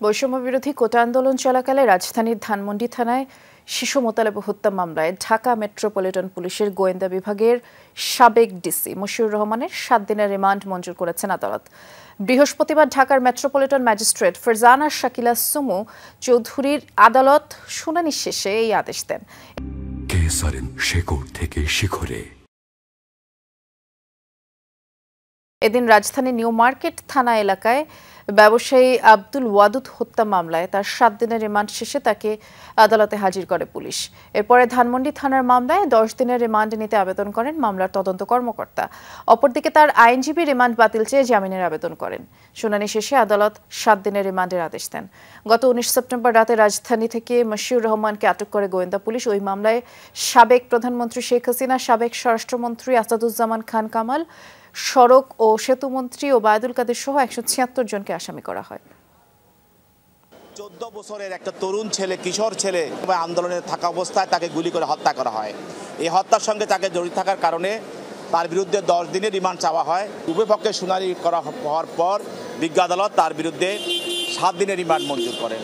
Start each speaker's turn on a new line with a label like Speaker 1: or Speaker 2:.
Speaker 1: বৈষম্য বিরোধী কোটা আন্দোলন চলাকালে রাজধানীর ধানমন্ডি থানায় শিশু মোতালেব হত্যা মামলায় ঢাকা মেট্রোপলিটন পুলিশের গোয়েন্দা বিভাগের সাবেক ডিসি মশিউর রহমানের 7 দিনের রিমান্ড মঞ্জুর করেছেন আদালত। বৃহস্পতিবার ঢাকার মেট্রোপলিটন ম্যাজিস্ট্রেট ফারজানা শাকিলা সুমু চৌধুরীর আদালত শুনানি শেষে এই আদেশ দেন। এদিন রাজধানীর নিউ মার্কেট থানা এলাকায় ব্যবসায়ী আব্দুল ওয়াদুদ হত্যা মামলায় তার 7 দিনের রিমান্ড শেষে তাকে আদালতে হাজির করে পুলিশ। এরপরে ধানমন্ডি থানার মামলায় 10 দিনের রিমান্ড নিতে আবেদন করেন মামলার তদন্ত কর্মকর্তা। অপরদিকে তার আইনজীবী রিমান্ড বাতিল চেয়ে জামিনের আবেদন করেন। শুনানি শেষে আদালত 7 দিনের রিমান্ডের আদেশ দেন। গত 19 সেপ্টেম্বর রাতে রাজধানী থেকে মশিউর রহমানকে আটক করে গোয়েন্দা পুলিশ। ওই মামলায় সাবেক প্রধানমন্ত্রী শেখ হাসিনা, সাবেক স্বরাষ্ট্রমন্ত্রী আসাদুজ্জামান খান কামাল, সড়ক ও সেতু মন্ত্রী ওবায়দুল কাদের সহ 176 জনকে আসামি করা হয়।
Speaker 2: 14 বছরের একটা তরুণ ছেলে, কিশোর ছেলে আন্দোলনে থাকা অবস্থায় তাকে গুলি করে হত্যা করা হয়। এই হত্যার সঙ্গে তাকে জড়িত থাকার কারণে তার বিরুদ্ধে 10 দিনের রিমান্ড চাওয়া হয়। উভয় পক্ষে শুনানি করা হওয়ার পর বিজ্ঞ আদালত তার বিরুদ্ধে 7 দিনের রিমান্ড মঞ্জুর করেন।